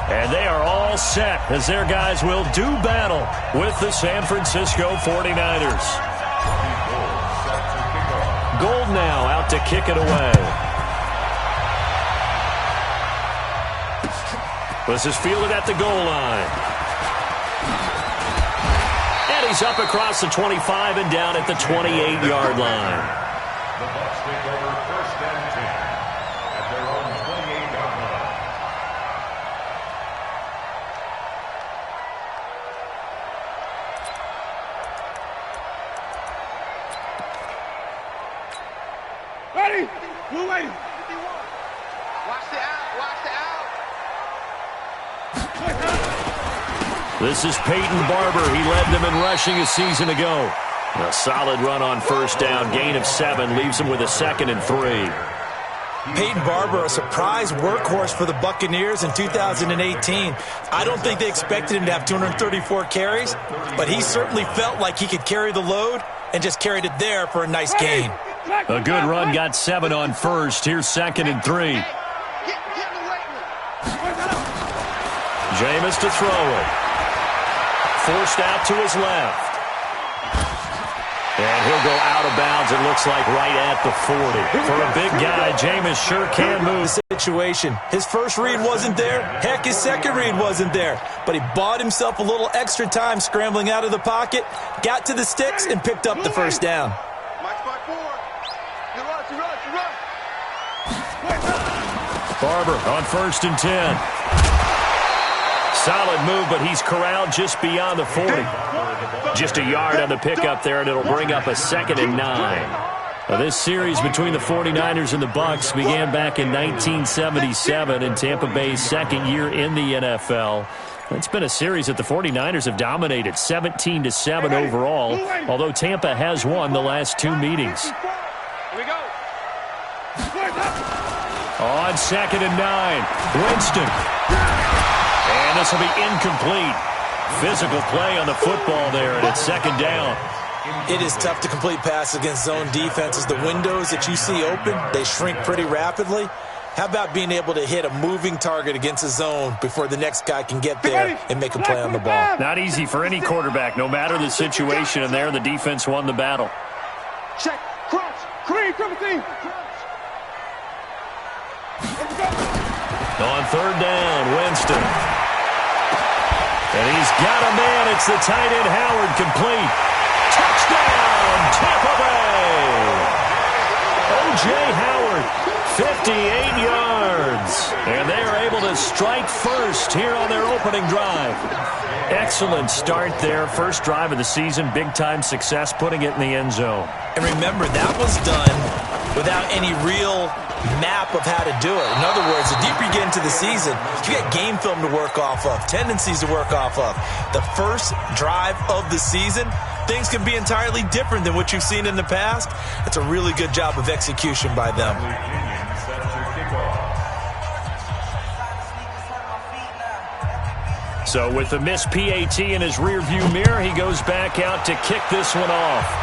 And they are all set as their guys will do battle with the San Francisco 49ers. Gold now out to kick it away. This is fielded at the goal line. And he's up across the 25 and down at the 28-yard line. The Bucs take over 1st and 10 at their own 28-yard line. Ready? Blue waiting. Watch the out. Watch the out. This is Peyton Barber. He led them in rushing a season ago. A solid run on 1st down. Gain of 7 leaves them with a 2nd and 3. Peyton Barber, a surprise workhorse for the Buccaneers in 2018. I don't think they expected him to have 234 carries, but he certainly felt like he could carry the load and just carried it there for a nice gain. A good run, got 7 on 1st. Here's 2nd and 3. Jameis to throw it. Forced out to his left. And he'll go out of bounds, it looks like, right at the 40. For a big guy, Jameis sure can move. Situation. His first read wasn't there. Heck, his second read wasn't there. But he bought himself a little extra time scrambling out of the pocket, got to the sticks, and picked up the 1st down. Barber on 1st and 10. Solid move, but he's corralled just beyond the 40. Just a yard on the pickup there, and it'll bring up a 2nd and 9. Now, this series between the 49ers and the Bucs began back in 1977 in Tampa Bay's 2nd year in the NFL. It's been a series that the 49ers have dominated, 17-7 overall, although Tampa has won the last 2 meetings. Here we go. On 2nd and 9, Winston. And this will be incomplete. Physical play on the football there, and it's 2nd down. It is tough to complete passes against zone defenses. The windows that you see open, they shrink pretty rapidly. How about being able to hit a moving target against a zone before the next guy can get there and make a play on the ball? Not easy for any quarterback, no matter the situation, and there the defense won the battle. Check. Crouch. Creed, Timothy. On 3rd down, Winston. And he's got a man. It's the tight end, Howard, complete. Touchdown, Tampa Bay. O.J. Howard, 58 yards. And they are able to strike first here on their opening drive. Excellent start there. First drive of the season. Big-time success, putting it in the end zone. And remember, that was done without any real map of how to do it. In other words, the deeper you get into the season, you get game film to work off of, tendencies to work off of. The first drive of the season, things can be entirely different than what you've seen in the past. It's a really good job of execution by them. So with the missed PAT in his rearview mirror, he goes back out to kick this one off.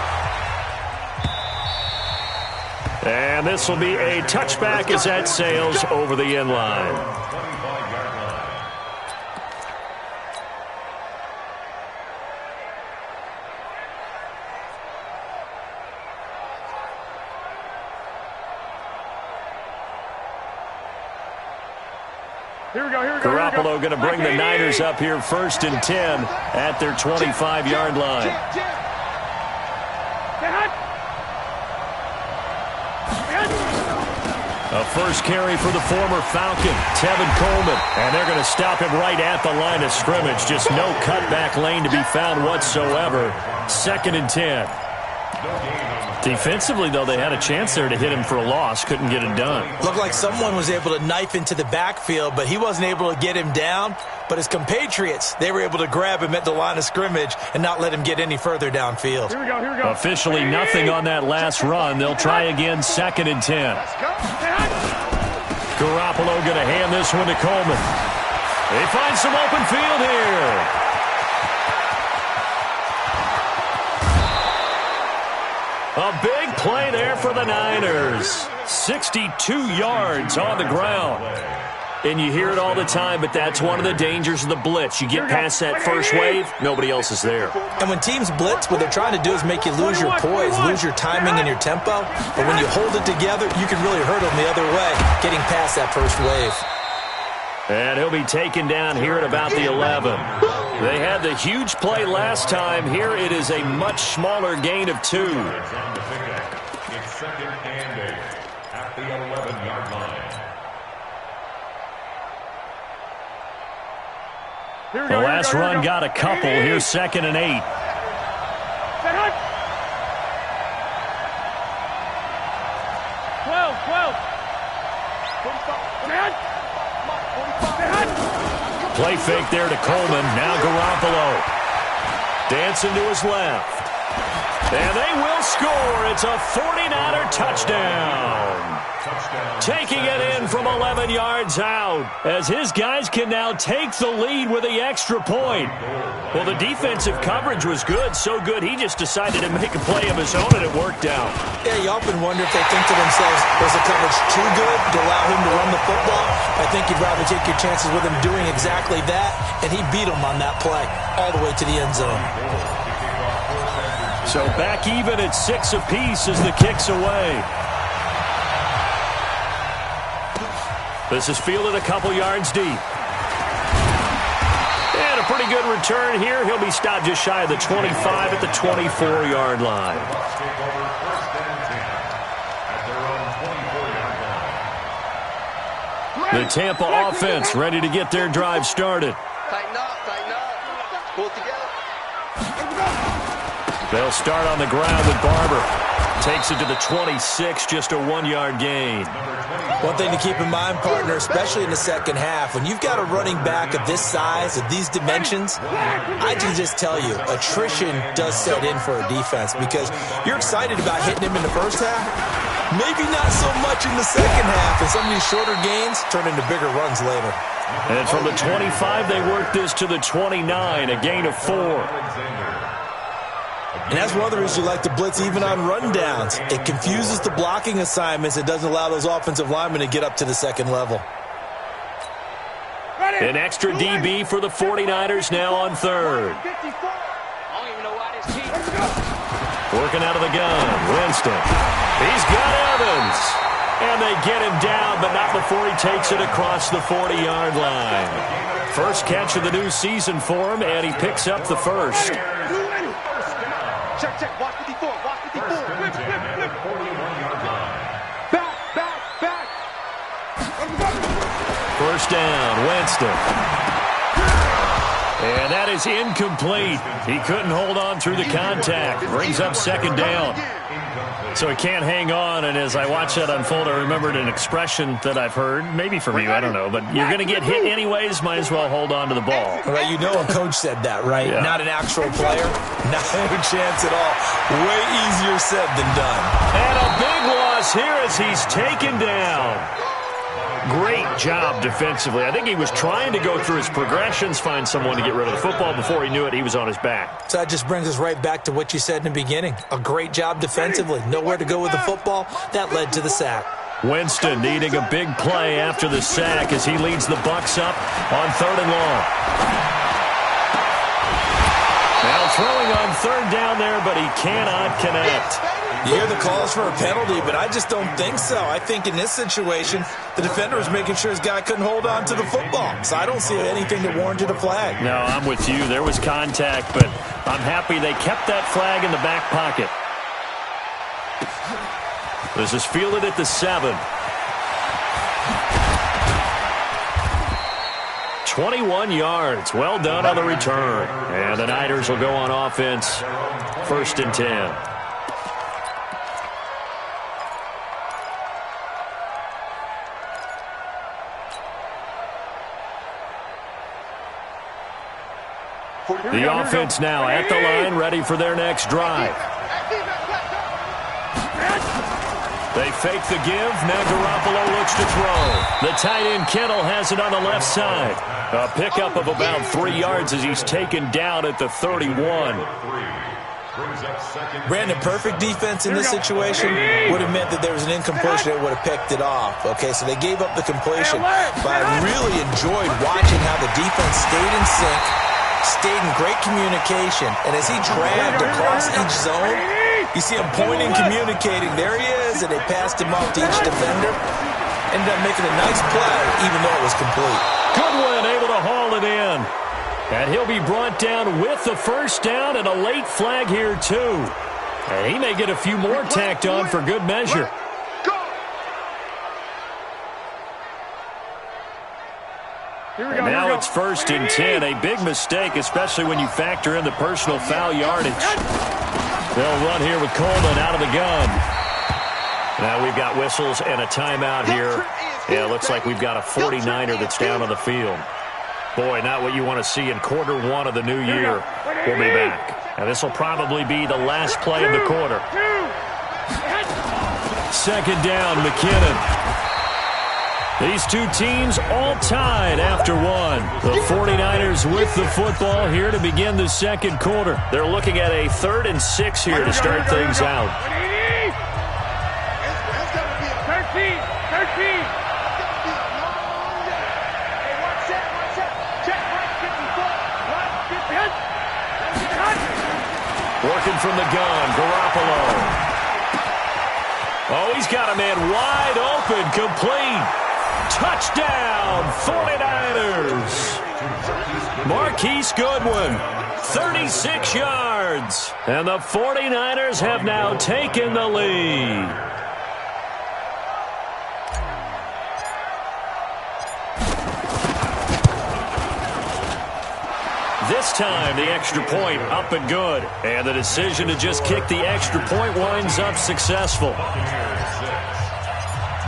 And this will be a touchback as that sails over the end line. Here we go. Garoppolo going to bring the Niners up here 1st and 10 at their 25-yard line. A first carry for the former Falcon, Tevin Coleman. And they're going to stop him right at the line of scrimmage. Just no cutback lane to be found whatsoever. 2nd and 10. Defensively, though, they had a chance there to hit him for a loss. Couldn't get it done. Looked like someone was able to knife into the backfield, but he wasn't able to get him down. But his compatriots, they were able to grab him at the line of scrimmage and not let him get any further downfield. Here we go. Officially nothing on that last run. They'll try again, 2nd and 10. Garoppolo going to hand this one to Coleman. They find some open field here. A big play there for the Niners. 62 yards on the ground. And you hear it all the time, but that's one of the dangers of the blitz. You get past that first wave, nobody else is there. And when teams blitz, what they're trying to do is make you lose your poise, lose your timing and your tempo. But when you hold it together, you can really hurt them the other way, getting past that first wave. And he'll be taken down here at about the 11. They had the huge play last time. Here it is a much smaller gain of 2. It's second and 8 at the 11-yard line. The last run got a couple. Here's second and 8. Set up. 12. Play fake there to Coleman. Now Garoppolo. Dancing to his left. And they will score. It's a 49er touchdown. Taking it in from 11 yards out as his guys can now take the lead with the extra point. Well, the defensive coverage was good, so good he just decided to make a play of his own, and it worked out. Yeah, you often wonder if they think to themselves, was the coverage too good to allow him to run the football? I think you'd rather take your chances with him doing exactly that, and he beat him on that play all the way to the end zone. So back even at 6 apiece as the kick's away. This is fielded a couple yards deep. And a pretty good return here. He'll be stopped just shy of the 25 at the 24-yard line. The Tampa offense ready to get their drive started. Tighten up. Pull it together. They'll start on the ground with Barber. Takes it to the 26, just a 1-yard gain. One thing to keep in mind, partner, especially in the second half, when you've got a running back of this size, of these dimensions, I can just tell you, attrition does set in for a defense because you're excited about hitting him in the first half. Maybe not so much in the second half, and some of these shorter gains turn into bigger runs later. And from the 25, they work this to the 29, a gain of 4. And that's one of the reasons you like to blitz even on rundowns. It confuses the blocking assignments. It doesn't allow those offensive linemen to get up to the second level. An extra DB for the 49ers now on third. Working out of the gun, Winston. He's got Evans. And they get him down, but not before he takes it across the 40-yard line. First catch of the new season for him, and he picks up the first. Check. Watch 54. Flip. 41-yard line. Back. First down, Winston. And that is incomplete. He couldn't hold on through the contact. Brings up second down. So he can't hang on, and as I watch that unfold, I remembered an expression that I've heard, maybe from you, I don't know, but you're going to get hit anyways, might as well hold on to the ball. Right, you know a coach said that, right? Yeah. Not an actual player. Not a chance at all. Way easier said than done. And a big loss here as he's taken down. Great job defensively. I think he was trying to go through his progressions, find someone to get rid of the football. Before he knew it, he was on his back. So that just brings us right back to what you said in the beginning. A great job defensively. Nowhere to go with the football. That led to the sack. Winston needing a big play after the sack as he leads the Bucs up on 3rd and long. Now throwing on 3rd down there, but he cannot connect. You hear the calls for a penalty, but I just don't think so. I think in this situation, the defender was making sure his guy couldn't hold on to the football. So I don't see anything that warranted a flag. No, I'm with you. There was contact, but I'm happy they kept that flag in the back pocket. This is fielded at the 7. 21 yards. Well done on the return. And the Niners will go on offense. 1st and 10. The offense now at the line, ready for their next drive. They fake the give. Now Garoppolo looks to throw. The tight end Kittle has it on the left side. A pickup of about 3 yards as he's taken down at the 31. Brings up second. Brandon, perfect defense in this situation would have meant that there was an incompletion that would have picked it off. Okay, so they gave up the completion. But I really enjoyed watching how the defense stayed in sync, stayed in great communication. And as he dragged across each zone, you see him pointing, communicating. There he is, and they passed him off to each defender. Ended up making a nice play, even though it was complete. Goodwin able to haul it in. And he'll be brought down with the first down and a late flag here, too. And he may get a few more tacked on for good measure. And now it's 1st and 10. A big mistake, especially when you factor in the personal foul yardage. They'll run here with Coleman out of the gun. Now we've got whistles and a timeout here. Yeah, it looks like we've got a 49er that's down on the field. Boy, not what you want to see in quarter one of the new year. We'll be back. And this will probably be the last play of the quarter. 2nd down, McKinnon. These two teams all tied after one. The 49ers with the football here to begin the second quarter. They're looking at a 3rd and 6 here to start things out. 13. Working from the gun, Garoppolo. Oh, he's got a man wide open, complete. Touchdown, 49ers. Marquise Goodwin, 36 yards. And the 49ers have now taken the lead. This time, the extra point up and good. And the decision to just kick the extra point winds up successful.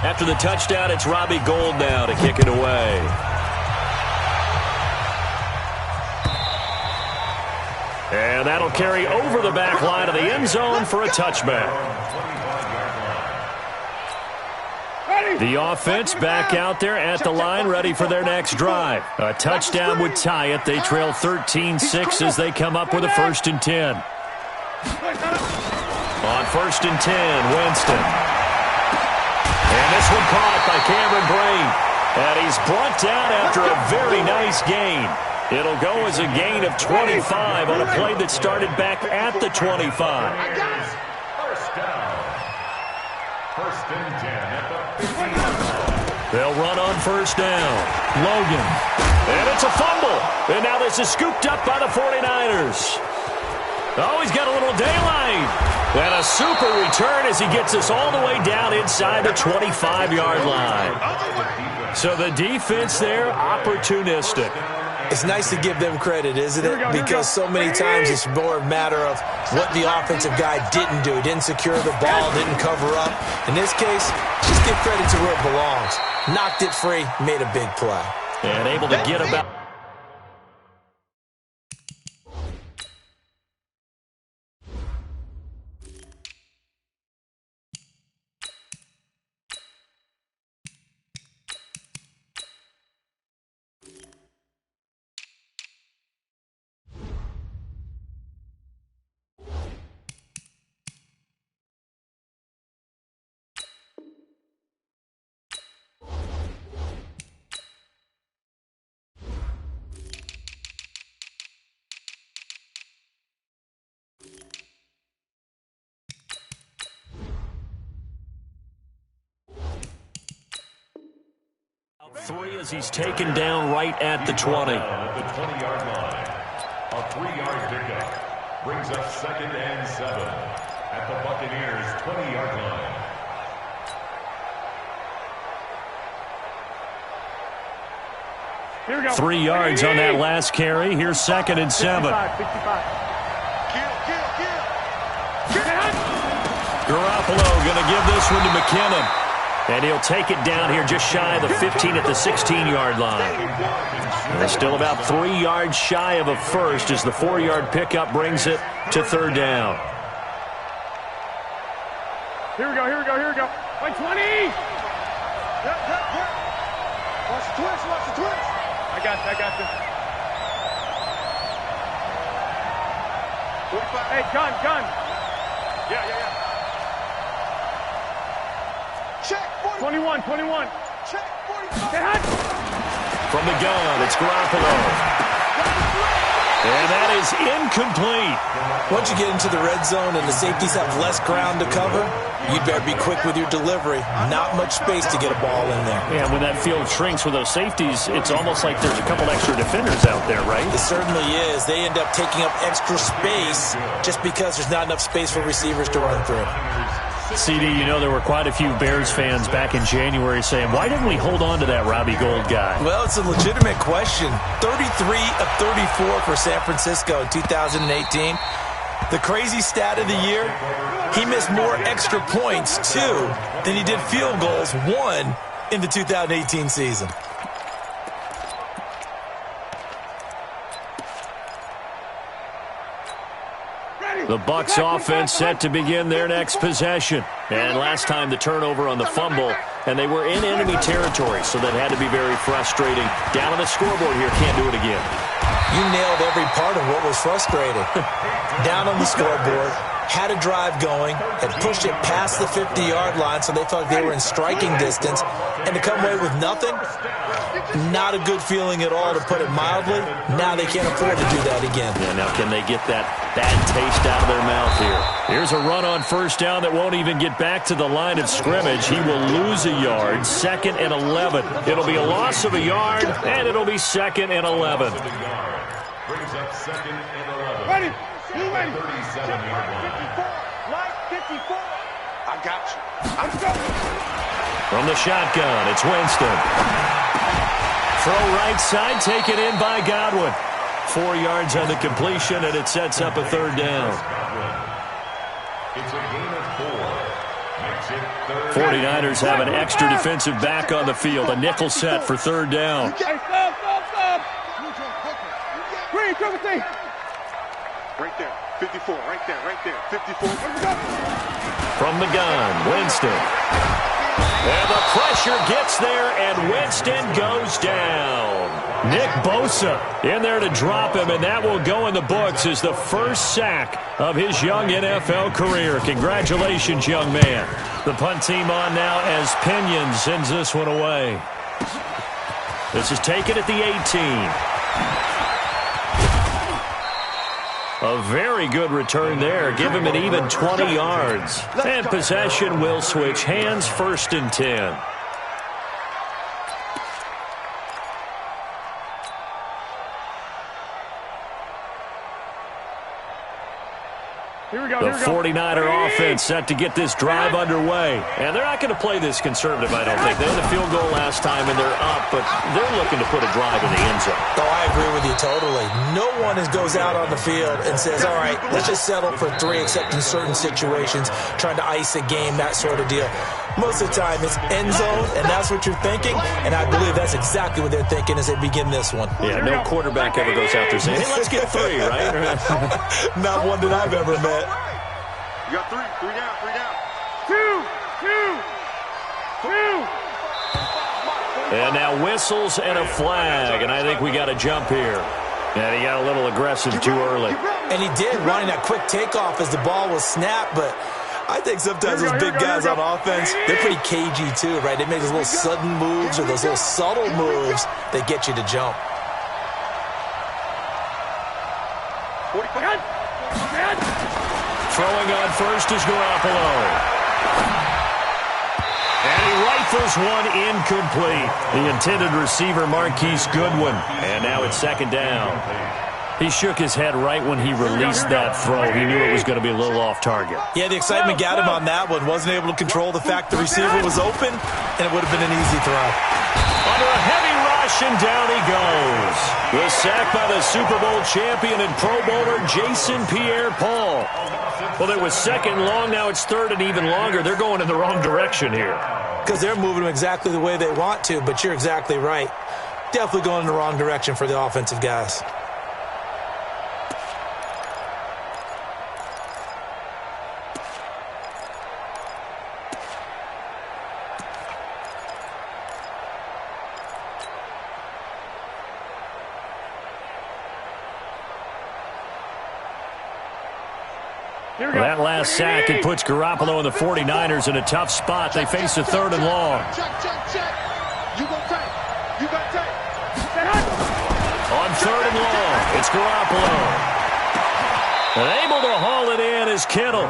After the touchdown, it's Robbie Gould now to kick it away. And that'll carry over the back line of the end zone for a touchback. The offense back out there at the line, ready for their next drive. A touchdown would tie it. They trail 13-6 as they come up with a 1st and 10. On 1st and 10, Winston. And this one caught by Cameron Brain. And he's brought down after a very nice gain. It'll go as a gain of 25 on a play that started back at the 25. First down. 1st and 10 at the 15. They'll run on 1st down. Logan. And it's a fumble. And now this is scooped up by the 49ers. Oh, he's got a little daylight. And a super return as he gets us all the way down inside the 25-yard line. So the defense there, opportunistic. It's nice to give them credit, isn't it? Because so many times it's more a matter of what the offensive guy didn't do. Didn't secure the ball, didn't cover up. In this case, just give credit to where it belongs. Knocked it free, made a big play. And able to get about... Three as he's taken down right at the 20. At the 20-yard line, a 3-yard pickup brings up 2nd and 7 at the Buccaneers' 20-yard line. Here we go. 3 yards on that last carry. Here's 2nd and 7. 65. Garoppolo going to give this one to McKinnon. And he'll take it down here just shy of the 15 at the 16-yard line. They're still about 3 yards shy of a first as the 4-yard pickup brings it to 3rd down. Here we go. 120. Yep. Watch the twist. I got you. Hey, gun. Yeah. Check. 21. Check. 45. Hey, hot. From the gun, it's Garoppolo. And that is incomplete. Once you get into the red zone and the safeties have less ground to cover, you'd better be quick with your delivery. Not much space to get a ball in there. Yeah, when that field shrinks with those safeties, it's almost like there's a couple extra defenders out there, right? It certainly is. They end up taking up extra space just because there's not enough space for receivers to run through. CD, you know there were quite a few Bears fans back in January saying, why didn't we hold on to that Robbie Gould guy? Well, it's a legitimate question. 33 of 34 for San Francisco in 2018. The crazy stat of the year, he missed more extra points, 2, than he did field goals, 1, in the 2018 season. The Bucs offense set to begin their next possession. And last time the turnover on the fumble, and they were in enemy territory, so that had to be very frustrating. Down on the scoreboard here, can't do it again. You nailed every part of what was frustrating. Down on the scoreboard, had a drive going, had pushed it past the 50-yard line so they felt like they were in striking distance, and to come away with nothing, not a good feeling at all, to put it mildly. Now they can't afford to do that again. Yeah, now can they get that bad taste out of their mouth here? Here's a run on first down that won't even get back to the line of scrimmage. He will lose a yard, 2nd and 11. It'll be a loss of a yard, and it'll be 2nd and 11. Brings up 2nd and 11. Ready. You ready? 37-yard line. 54. I got you. I'm going. From the shotgun, it's Winston. Throw right side, taken in by Godwin. 4 yards on the completion, and it sets up a 3rd down. It's a gain of 4. Makes it 3rd. 49ers have an extra defensive back on the field. A nickel set for 3rd down. Hey, stop. Green, cover team. Right there. 54. Right there. 54. From the gun, Winston. And the pressure gets there, and Winston goes down. Nick Bosa in there to drop him, and that will go in the books as the first sack of his young NFL career. Congratulations, young man. The punt team on now as Pinion sends this one away. This is taken at the 18. A very good return there. Give him an even 20 yards. And possession will switch hands, 1st and 10. The 49er offense set to get this drive underway. And they're not going to play this conservative, I don't think. They had a field goal last time, and they're up, but they're looking to put a drive in the end zone. Oh, I agree with you totally. No one goes out on the field and says, all right, let's just settle for 3, except in certain situations, trying to ice a game, that sort of deal. Most of the time, it's end zone, and that's what you're thinking, and I believe that's exactly what they're thinking as they begin this one. Yeah, no quarterback ever goes out there saying, hey, let's get 3, right? Not one that I've ever met. You got 3 down. 2. And now whistles and a flag, and I think we got a jump here. And he got a little aggressive too early. And he did, running that quick takeoff as the ball was snapped, but I think sometimes those big guys on offense, they're pretty cagey too, right? They make those little sudden moves or those little subtle moves that get you to jump. Throwing on first is Garoppolo. And he rifles one incomplete. The intended receiver, Marquise Goodwin. And now it's 2nd down. He shook his head right when he released that throw. He knew it was going to be a little off target. Yeah, the excitement got him on that one. Wasn't able to control the fact the receiver was open, and it would have been an easy throw. Under a heavy rush, and down he goes. The sack by the Super Bowl champion and Pro Bowler Jason Pierre-Paul. Well, it was 2nd long. Now it's 3rd and even longer. They're going in the wrong direction here. Because they're moving them exactly the way they want to, but you're exactly right. Definitely going in the wrong direction for the offensive guys. Here we Well, go. that last sack, it puts Garoppolo and the 49ers in a tough spot. They face a 3rd and long. Check. You go take. You got take. On 3rd and long, it's Garoppolo. And able to haul it in is Kittle.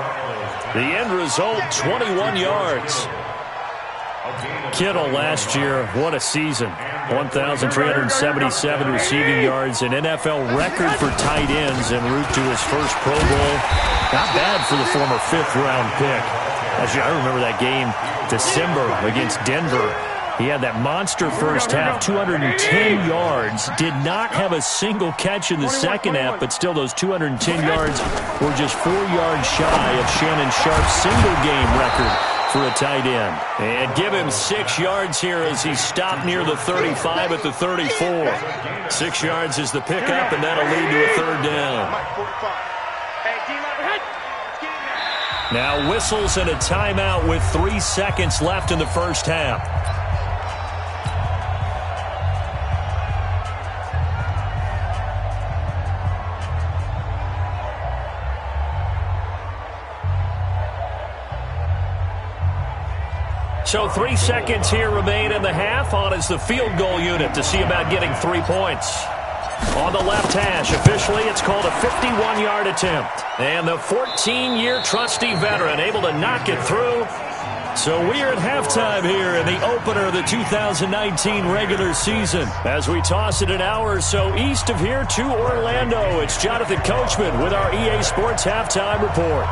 The end result, 21 yards. Kittle last year, what a season. 1,377 receiving yards, an NFL record for tight ends en route to his first Pro Bowl. Not bad for the former 5th-round pick. Actually, I remember that game, December, against Denver. He had that monster first half, 210 yards. Did not have a single catch in the second half, but still those 210 yards were just 4 yards shy of Shannon Sharp's single-game record for a tight end. And give him 6 yards here as he stopped near the 35 at the 34. 6 yards is the pickup, and that'll lead to a 3rd down. Now whistles and a timeout with 3 seconds left in the first half. So 3 seconds here remain in the half. On is the field goal unit to see about getting 3 points. On the left hash, officially it's called a 51-yard attempt. And the 14-year trusty veteran able to knock it through. So we're at halftime here in the opener of the 2019 regular season. As we toss it an hour or so east of here to Orlando, it's Jonathan Coachman with our EA Sports Halftime Report.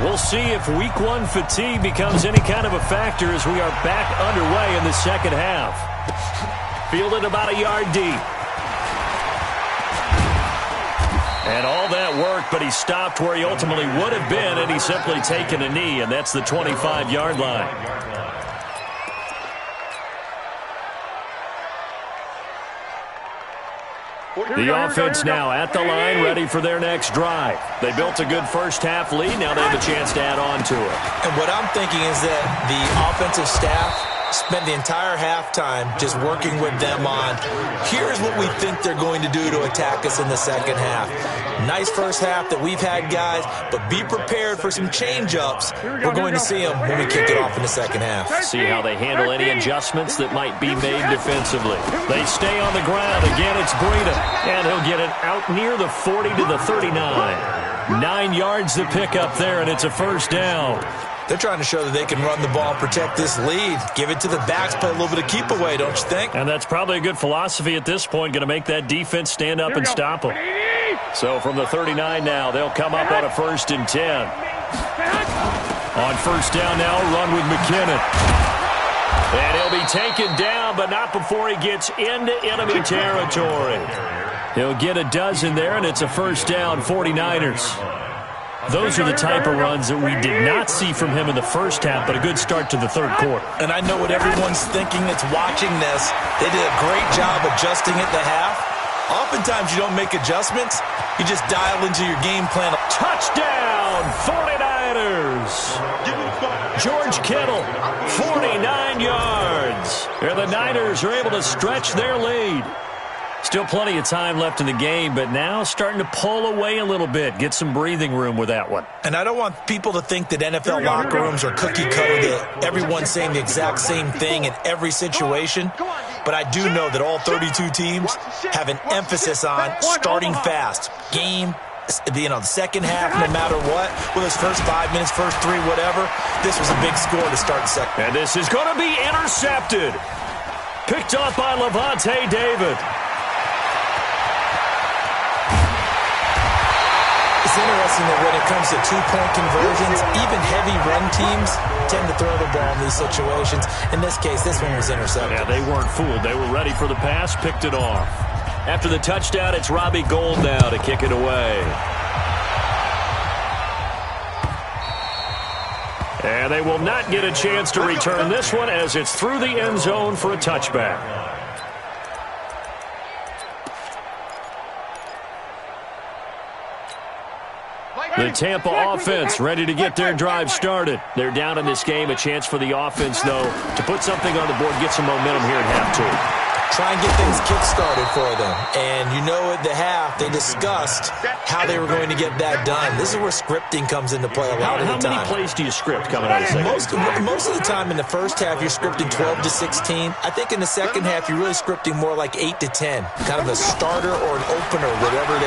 We'll see if Week 1 fatigue becomes any kind of a factor as we are back underway in the second half. Fielded about a yard deep. And all that work, but he stopped where he ultimately would have been, and he's simply taken a knee, and that's the 25-yard line. The offense now at the line, ready for their next drive. They built a good first-half lead. Now they have a chance to add on to it. And what I'm thinking is that the offensive staff spent the entire halftime just working with them on, here's what we think they're going to do to attack us in the second half. Nice first half that we've had, guys, but be prepared for some change-ups. We're going to see them when we kick it off in the second half. See how they handle any adjustments that might be made defensively. They stay on the ground. Again, it's Breida, and he'll get it out near the 40 to the 39. 9 yards to pick up there, and it's a first down. They're trying to show that they can run the ball, protect this lead, give it to the backs, play a little bit of keep away, don't you think? And that's probably a good philosophy at this point, going to make that defense stand up and stop them. So from the 39 now, they'll come up on a 1st and 10. On first down now, run with McKinnon. And he'll be taken down, but not before he gets into enemy territory. He'll get a dozen there, and it's a first down, 49ers. Those are the type of runs that we did not see from him in the first half, but a good start to the third quarter. And I know what everyone's thinking that's watching this. They did a great job adjusting at the half. Oftentimes you don't make adjustments. You just dial into your game plan. Touchdown, 49ers. George Kittle, 49 yards. And the Niners are able to stretch their lead. Still plenty of time left in the game, but now starting to pull away a little bit. Get some breathing room with that one. And I don't want people to think that NFL locker rooms are cookie cutter, that everyone's saying the exact same thing in every situation. But I do know that all 32 teams have an emphasis on starting fast. Game, the second half, no matter what. With his first 5 minutes, first 3, whatever. This was a big score to start the second. And this is going to be intercepted. Picked up by Levante David. It's interesting that when it comes to two-point conversions, even heavy run teams tend to throw the ball in these situations. In this case, this one was intercepted. Yeah, they weren't fooled. They were ready for the pass, picked it off. After the touchdown, it's Robbie Gould now to kick it away. And they will not get a chance to return this one as it's through the end zone for a touchback. The Tampa offense ready to get their drive started. They're down in this game. A chance for the offense, though, to put something on the board, get some momentum here at half two. try and get things kick-started for them. And you know at the half, they discussed how they were going to get that done. This is where scripting comes into play a lot of the time. How many plays do you script coming out of the second? Most of the time in the first half, you're scripting 12 to 16. I think in the second half, you're really scripting more like 8 to 10. Kind of a starter or an opener, whatever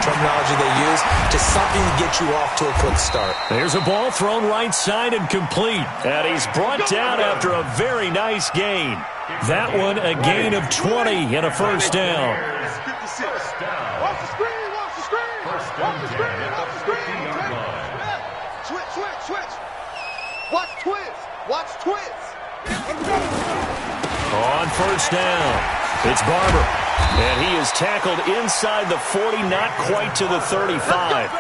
terminology they use, just something to get you off to a quick start. There's a ball thrown right side and complete. And he's brought down after a very nice gain. That one a gain of 20 and a first down. Watch the screen, watch the screen. Watch the screen, watch the screen. Switch. Watch twist. On first down, it's Barber. And he is tackled inside the 40, not quite to the 35.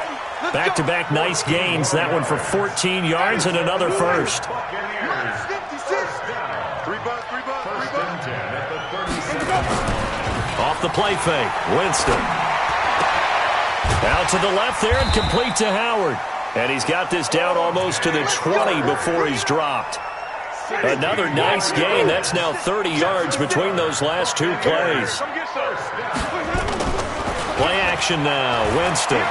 Back-to-back nice gains. That one for 14 yards and another first. Off the play fake, Winston. Out to the left there and complete to Howard. And he's got this down almost to the 20 before he's dropped. Another nice gain. That's now 30 yards between those last two plays. Play action now, Winston.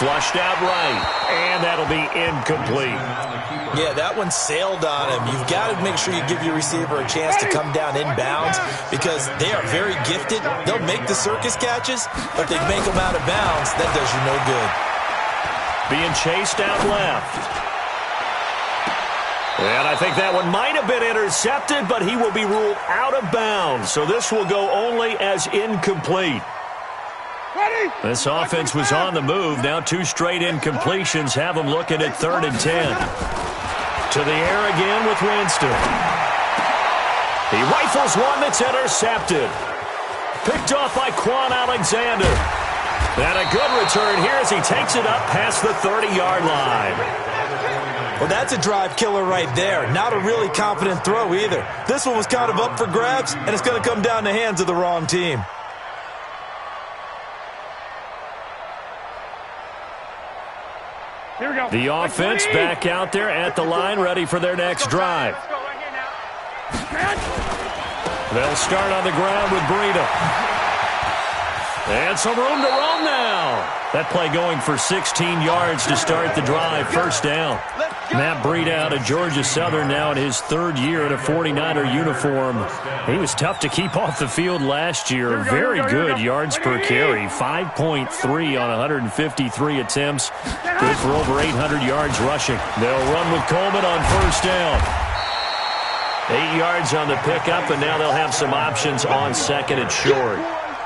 Flushed out right, and that'll be incomplete. Yeah, that one sailed on him. You've got to make sure you give your receiver a chance to come down inbounds because they are very gifted. They'll make the circus catches, but if they make them out of bounds, that does you no good. Being chased out left. And I think that one might have been intercepted, but he will be ruled out of bounds. So this will go only as incomplete. This offense was on the move. Now two straight incompletions have them looking at 3rd and 10. To the air again with Winston. He rifles one that's intercepted. Picked off by Quan Alexander. And a good return here as he takes it up past the 30-yard line. Well, that's a drive killer right there. Not a really confident throw either. This one was kind of up for grabs, and it's going to come down the hands of the wrong team. Here we go. The offense back out there at the line, ready for their next drive. They'll start on the ground with Breida. And some room to roam now. That play going for 16 yards to start the drive. First down. Matt Breida out of Georgia Southern now in his 3rd year in a 49er uniform. He was tough to keep off the field last year. Very good yards per carry. 5.3 on 153 attempts. Good for over 800 yards rushing. They'll run with Coleman on first down. 8 yards on the pickup, and now they'll have some options on 2nd and short.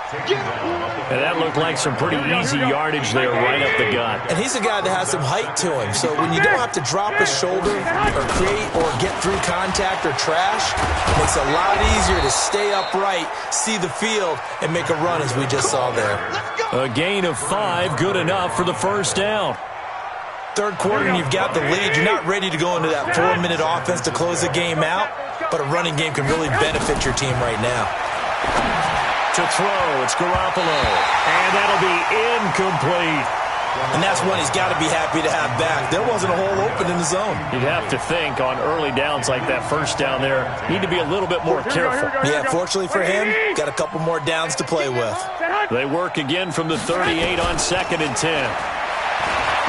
And that looked like some pretty easy yardage there right up the gut. And he's a guy that has some height to him. So when you don't have to drop a shoulder or create or get through contact or trash, it makes it a lot easier to stay upright, see the field, and make a run as we just saw there. A gain of 5, good enough for the first down. 3rd quarter and you've got the lead. You're not ready to go into that 4-minute offense to close the game out, but a running game can really benefit your team right now. To throw, it's Garoppolo, and that'll be incomplete. And that's one he's got to be happy to have back. There wasn't a hole open in the zone. You'd have to think on early downs like that first down there, need to be a little bit more careful. Yeah, fortunately for him, got a couple more downs to play with. They work again from the 38 on 2nd and 10.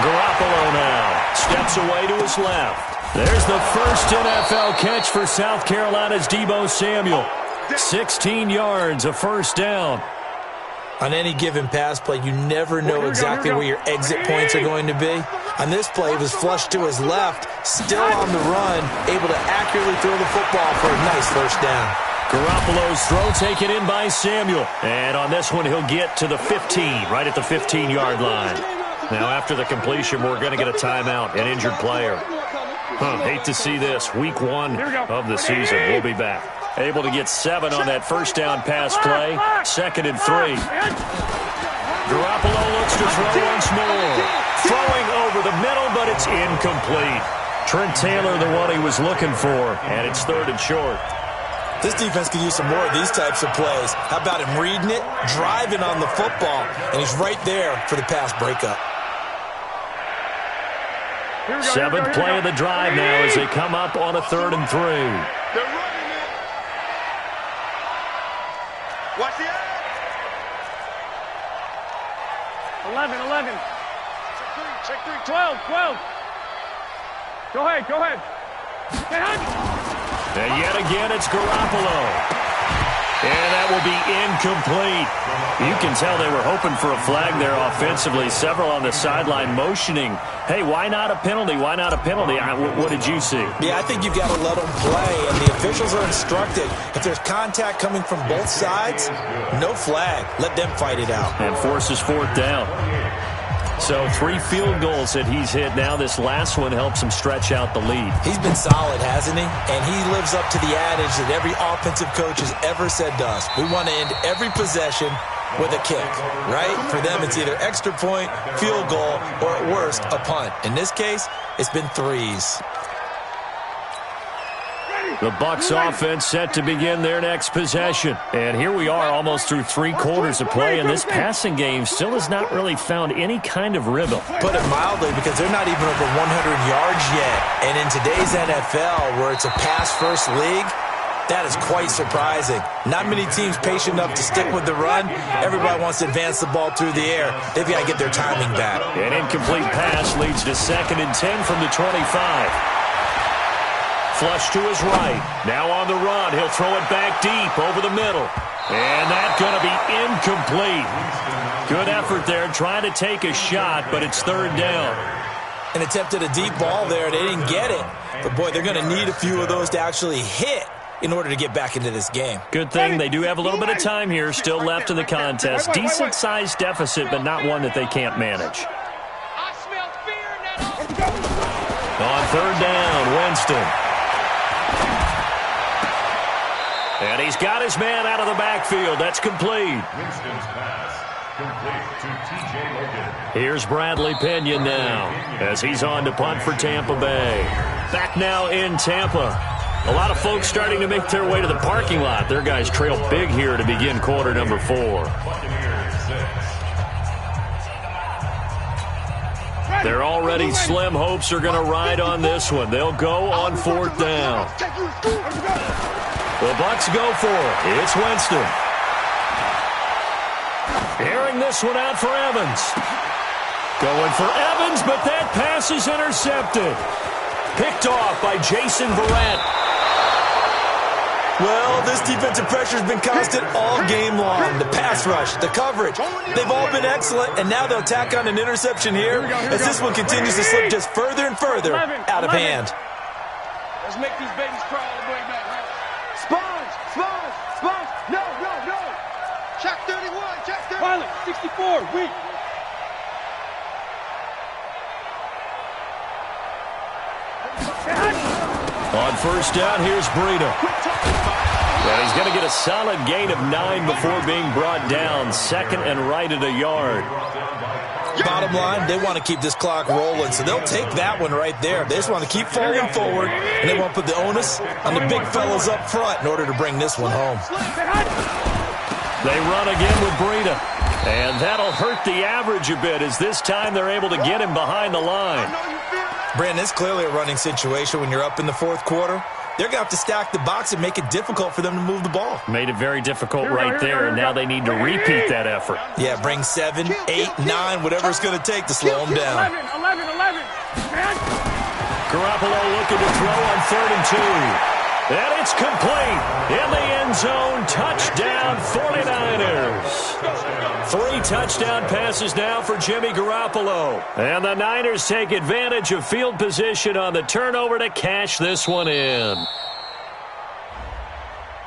Garoppolo now steps away to his left. There's the first NFL catch for South Carolina's Deebo Samuel. 16 yards, a first down. On any given pass play, you never know exactly where your exit points are going to be. On this play, he was flushed to his left, still on the run, able to accurately throw the football for a nice first down. Garoppolo's throw taken in by Samuel. And on this one, he'll get to the 15, right at the 15-yard line. Now, after the completion, we're going to get a timeout, an injured player. Hate to see this. Week 1 of the season. We'll be back. Able to get 7 on that first down pass play. 2nd and 3. Garoppolo looks to throw once more. Throwing over the middle, but it's incomplete. Trent Taylor, the one he was looking for, and it's 3rd and short. This defense could use some more of these types of plays. How about him reading it, driving on the football, and he's right there for the pass breakup. 7th play of the drive now as they come up on a 3rd and 3. They're running it. Watch the eye. 11. Check three. 12. Go ahead. And yet again, it's Garoppolo. And that will be incomplete. You can tell they were hoping for a flag there offensively. Several on the sideline motioning, hey, why not a penalty? What did you see? Yeah, I think you've got to let them play, and the officials are instructed. If there's contact coming from both sides, no flag. Let them fight it out. And forces fourth down. So 3 field goals that he's hit now. This last one helps him stretch out the lead. He's been solid, hasn't he? And he lives up to the adage that every offensive coach has ever said to us. We want to end every possession with a kick, right? For them, it's either extra point, field goal, or at worst, a punt. In this case, it's been 3s. The Bucs offense set to begin their next possession. And here we are almost through 3 quarters of play, and this passing game still has not really found any kind of rhythm. Put it mildly, because they're not even over 100 yards yet. And in today's NFL, where it's a pass-first league, that is quite surprising. Not many teams patient enough to stick with the run. Everybody wants to advance the ball through the air. They've got to get their timing back. An incomplete pass leads to 2nd and 10 from the 25. Flush to his right. Now on the run. He'll throw it back deep over the middle. And that's going to be incomplete. Good effort there trying to take a shot, but it's 3rd down. An attempt at a deep ball there. They didn't get it. But, boy, they're going to need a few of those to actually hit in order to get back into this game. Good thing they do have a little bit of time here still left in the contest. Decent-sized deficit, but not one that they can't manage. On 3rd down, Winston. And he's got his man out of the backfield. That's complete. Winston's pass complete to T.J. Logan. Here's Bradley Pinion now as he's on to punt for Tampa Bay. Back now in Tampa. A lot of folks starting to make their way to the parking lot. Their guys trail big here to begin quarter number 4. They're already slim hopes are going to ride on this one. They'll go on 4th down. The Bucs go for it. It's Winston. Airing this one out for Evans. Going for Evans, but that pass is intercepted. Picked off by Jason Verrett. Well, this defensive pressure has been constant all game long. The pass rush, the coverage, they've all been excellent, and now they'll tack on an interception here as this one continues to slip just further and further out of hand. Let's make these babies crawl all the way back. Sponge. No. Check 31. Pilot, 64, weak. On 1st down, here's Breida. And he's going to get a solid gain of 9 before being brought down. 2nd and right at a yard. Bottom line, they want to keep this clock rolling, so they'll take that one right there. They just want to keep falling forward, and they want to put the onus on the big fellas up front in order to bring this one home. They run again with Breida. And that'll hurt the average a bit as this time they're able to get him behind the line. Brandon, it's clearly a running situation when you're up in the 4th quarter. They're going to have to stack the box and make it difficult for them to move the ball. Made it very difficult right there, and now they need to repeat that effort. Yeah, bring 7, 8, 9, whatever it's going to take to slow them down. 11. Garoppolo looking to throw on 3rd and 2. And it's complete. In the end zone, touchdown 49ers. 3 touchdown passes now for Jimmy Garoppolo. And the Niners take advantage of field position on the turnover to cash this one in.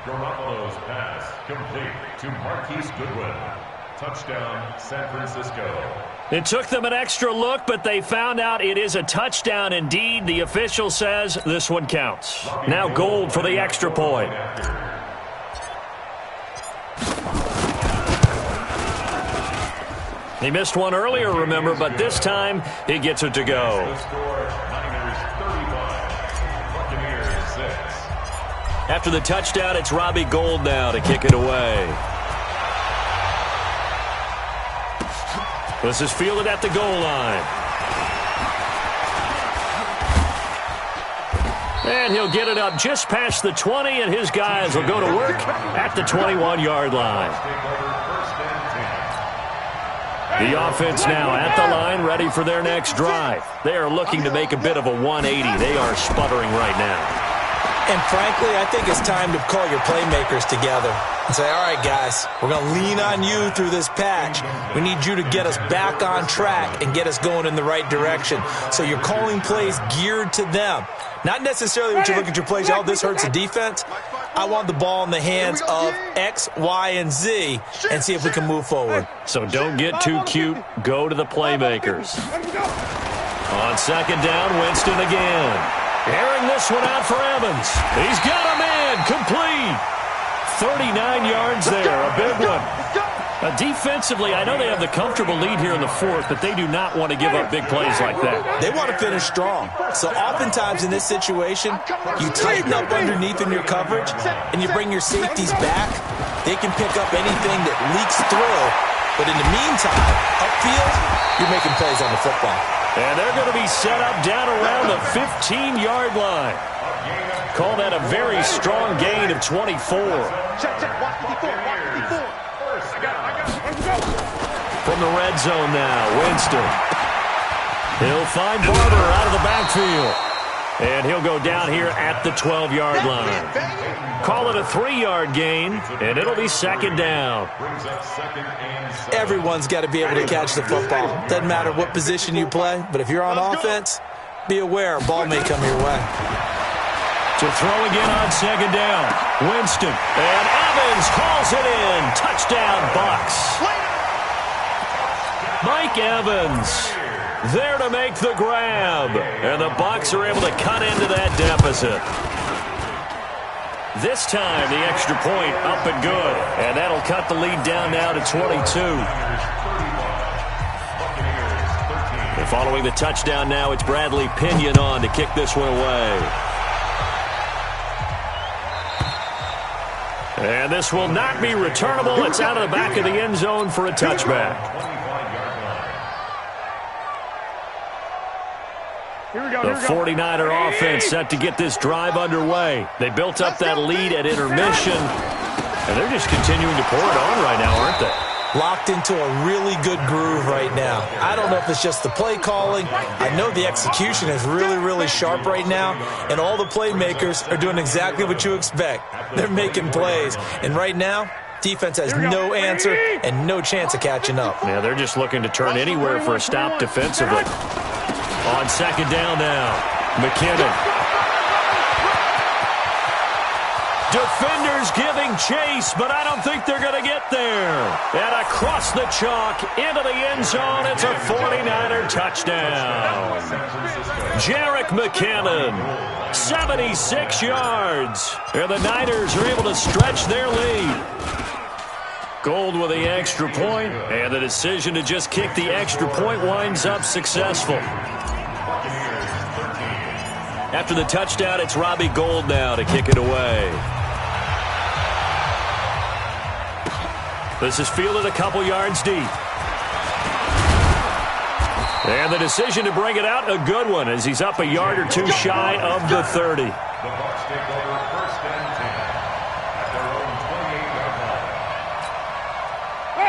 Garoppolo's pass complete to Marquise Goodwin. Touchdown, San Francisco. It took them an extra look, but they found out it is a touchdown indeed. The official says this one counts. Now Gold for the extra point. He missed one earlier, remember, but this time he gets it to go. The score, Niners 35, Buccaneers 6. After the touchdown, it's Robbie Gould now to kick it away. This is fielded at the goal line. And he'll get it up just past the 20, and his guys will go to work at the 21-yard line. The offense now at the line, ready for their next drive. They are looking to make a bit of a 180. They are sputtering right now. And frankly, I think it's time to call your playmakers together and say, all right, guys, we're going to lean on you through this patch. We need you to get us back on track and get us going in the right direction. So you're calling plays geared to them. Not necessarily when you look at your plays, oh, this hurts the defense. I want the ball in the hands of X, Y, and Z and see if we can move forward. So don't get too cute. Go to the playmakers. On second down, Winston again. Airing this one out for Evans. He's got a man complete. 39 yards there, a big one. Defensively, I know they have the comfortable lead here in the fourth, but they do not want to give up big plays like that. They want to finish strong. So oftentimes in this situation, you tighten up underneath in your coverage, and you bring your safeties back. They can pick up anything that leaks through. But in the meantime, upfield, you're making plays on the football. And they're going to be set up down around the 15-yard line. Call that a very strong gain of 24. From the red zone now, Winston. He'll find Barber out of the backfield. And he'll go down here at the 12-yard line. Call it a 3-yard gain, and it'll be second down. Everyone's got to be able to catch the football. Doesn't matter what position you play, but if you're on offense, be aware a ball may come your way. To throw again on second down, Winston. And Evans hauls it in. Touchdown, Bucs. Mike Evans there to make the grab. And the Bucs are able to cut into that deficit. This time, the extra point up and good. And that'll cut the lead down now to 22. And following the touchdown now, it's Bradley Pinion on to kick this one away. And this will not be returnable. It's out of the back of the end zone for a touchback. The 49er offense set to get this drive underway. They built up that lead at intermission, and they're just continuing to pour it on right now, aren't they? Locked into a really good groove right now. I don't know if it's just the play calling. I know the execution is really, really sharp right now, and all the playmakers are doing exactly what you expect. They're making plays, and right now, defense has no answer and no chance of catching up. Yeah, they're just looking to turn anywhere for a stop defensively. On second down now, McKinnon. Defenders giving chase, but I don't think they're going to get there. And across the chalk, into the end zone, it's a 49er touchdown. Jerick McKinnon, 76 yards. And the Niners are able to stretch their lead. Gold with the extra point, and the decision to just kick the extra point winds up successful. After the touchdown, it's Robbie Gould now to kick it away. This is fielded a couple yards deep. And the decision to bring it out, a good one, as he's up a yard or two shy of the 30. The Bucs take over first and 10 at their own 28-yard line.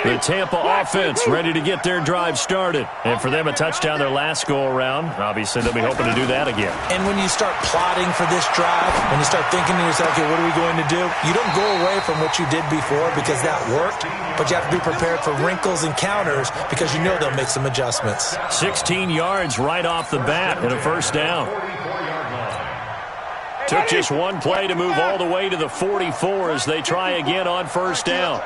The Tampa offense ready to get their drive started. And for them, a touchdown their last go-around. Obviously, they'll be hoping to do that again. And when you start plotting for this drive, when you start thinking to yourself, okay, what are we going to do? You don't go away from what you did before because that worked, but you have to be prepared for wrinkles and counters because you know they'll make some adjustments. 16 yards right off the bat and a first down. Took just one play to move all the way to the 44 as they try again on first down.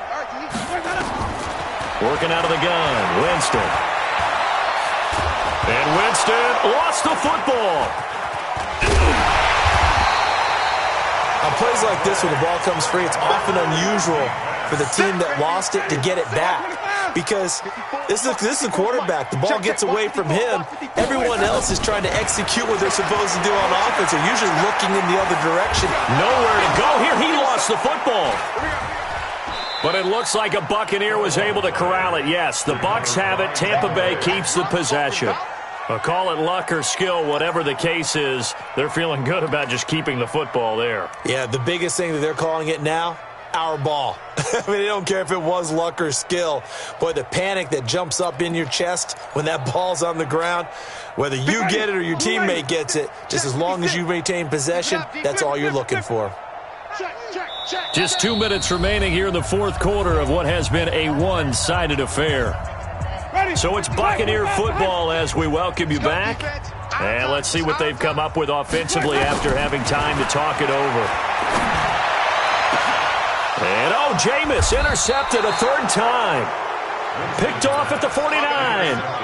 Working out of the gun, Winston. And Winston lost the football. On plays like this, when the ball comes free, it's often unusual for the team that lost it to get it back. Because this is a quarterback. The ball gets away from him. Everyone else is trying to execute what they're supposed to do on offense. They're usually looking in the other direction. Nowhere to go here. He lost the football. But it looks like a Buccaneer was able to corral it. Yes, the Bucs have it. Tampa Bay keeps the possession. Well, call it luck or skill, whatever the case is, they're feeling good about just keeping the football there. Yeah, the biggest thing that they're calling it now, our ball. I mean, they don't care if it was luck or skill. Boy, the panic that jumps up in your chest when that ball's on the ground, whether you get it or your teammate gets it, just as long as you maintain possession, that's all you're looking for. Just 2 minutes remaining here in the fourth quarter of what has been a one-sided affair. So it's Buccaneer football as we welcome you back. And let's see what they've come up with offensively after having time to talk it over. And, Jameis intercepted a third time. Picked off at the 49.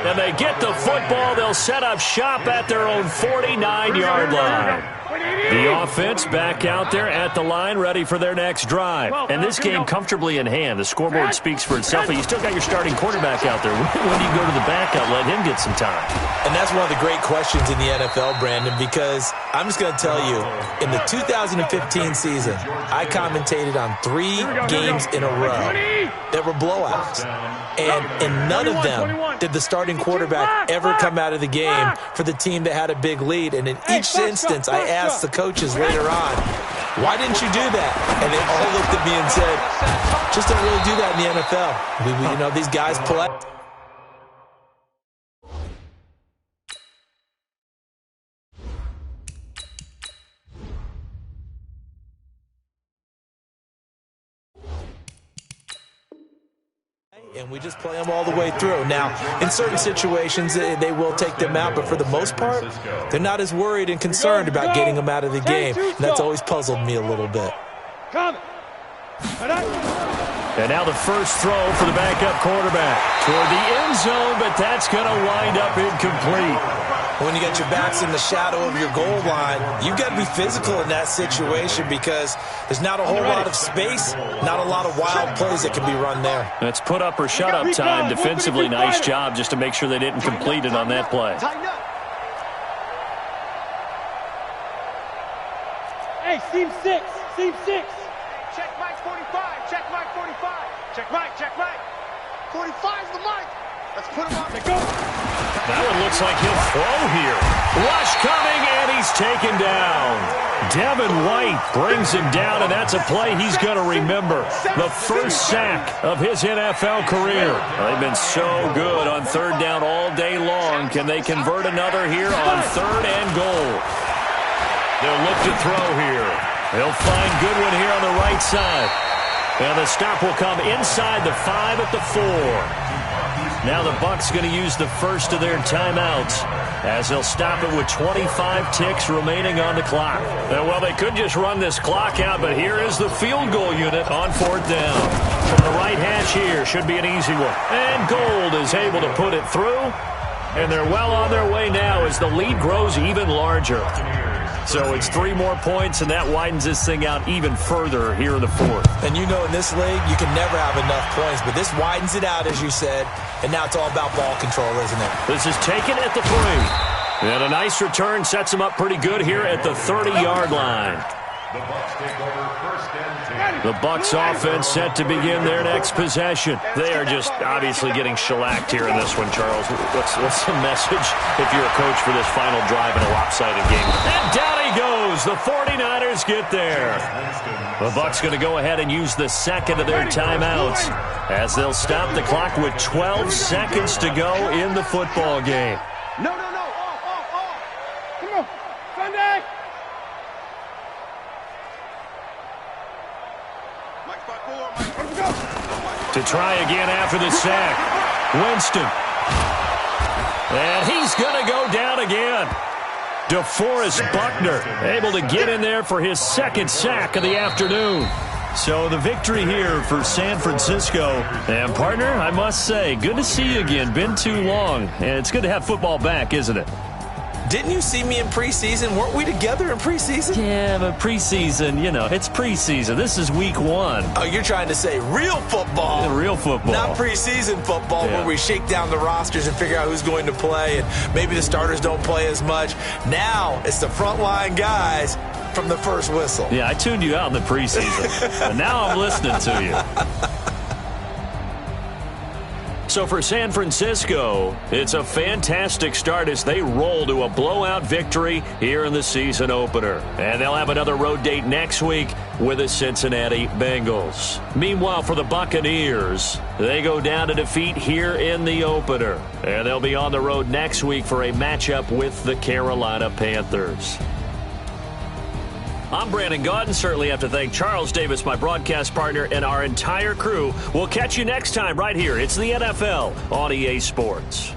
And they get the football. They'll set up shop at their own 49-yard line. The offense back out there at the line, ready for their next drive. And this game comfortably in hand. The scoreboard speaks for itself, but you still got your starting quarterback out there. When do you go to the backup, let him get some time? And that's one of the great questions in the NFL, Brandon, because I'm just going to tell you, in the 2015 season, I commentated on 3 games in a row that were blowouts. And in none of them did the starting quarterback ever come out of the game for the team that had a big lead. And in each instance, I asked the coaches later on, why didn't you do that? And they all looked at me and said, just don't really do that in the NFL. These guys play. And we just play them all the way through. Now, in certain situations, they will take them out, but for the most part, they're not as worried and concerned about getting them out of the game. And that's always puzzled me a little bit. And now the first throw for the backup quarterback toward the end zone, but that's going to wind up incomplete. When you got your backs in the shadow of your goal line, you've got to be physical in that situation because there's not a whole lot of space, not a lot of wild plays that can be run there. It's put up or shut up time defensively. Nice job just to make sure they didn't complete it on that play. Hey, seam 6. Check Mike 45. Check Mike 45. Check Mike. 45's the mic. Let's put him on. Let go. That one looks like he'll throw here. Rush coming, and he's taken down. Devin White brings him down, and that's a play he's going to remember. The first sack of his NFL career. They've been so good on third down all day long. Can they convert another here on third and goal? They'll look to throw here. They'll find Goodwin here on the right side. And the stop will come inside the 5 at the 4. Now the Bucs going to use the first of their timeouts as they'll stop it with 25 ticks remaining on the clock. Well, they could just run this clock out, but here is the field goal unit on fourth down. From the right hash here, should be an easy one. And Gold is able to put it through, and they're well on their way now as the lead grows even larger. So it's 3 more points, and that widens this thing out even further here in the fourth. And in this league, you can never have enough points, but this widens it out, as you said, and now it's all about ball control, isn't it? This is taken at the 3. And a nice return sets them up pretty good here at the 30-yard line. The Bucs take over first and 10. The Bucs offense set to begin their next possession. They are just obviously getting shellacked here in this one, Charles. What's the message if you're a coach for this final drive in a lopsided game? And down he goes. The 49ers get there. The Bucs going to go ahead and use the second of their timeouts as they'll stop the clock with 12 seconds to go in the football game. No. Off. Come on. Sunday. To try again after the sack. Winston. And he's going to go down again. DeForest Buckner able to get in there for his second sack of the afternoon. So the victory here for San Francisco. And, partner, I must say, good to see you again. Been too long. And it's good to have football back, isn't it? Didn't you see me in preseason? Weren't we together in preseason? Yeah, but preseason, it's preseason. This is week 1. Oh, you're trying to say real football. Real football. Not preseason football where we shake down the rosters and figure out who's going to play, and maybe the starters don't play as much. Now it's the frontline guys from the first whistle. Yeah, I tuned you out in the preseason, and now I'm listening to you. So for San Francisco, it's a fantastic start as they roll to a blowout victory here in the season opener. And they'll have another road date next week with the Cincinnati Bengals. Meanwhile, for the Buccaneers, they go down to defeat here in the opener. And they'll be on the road next week for a matchup with the Carolina Panthers. I'm Brandon Gaudin. Certainly have to thank Charles Davis, my broadcast partner, and our entire crew. We'll catch you next time right here. It's the NFL on EA Sports.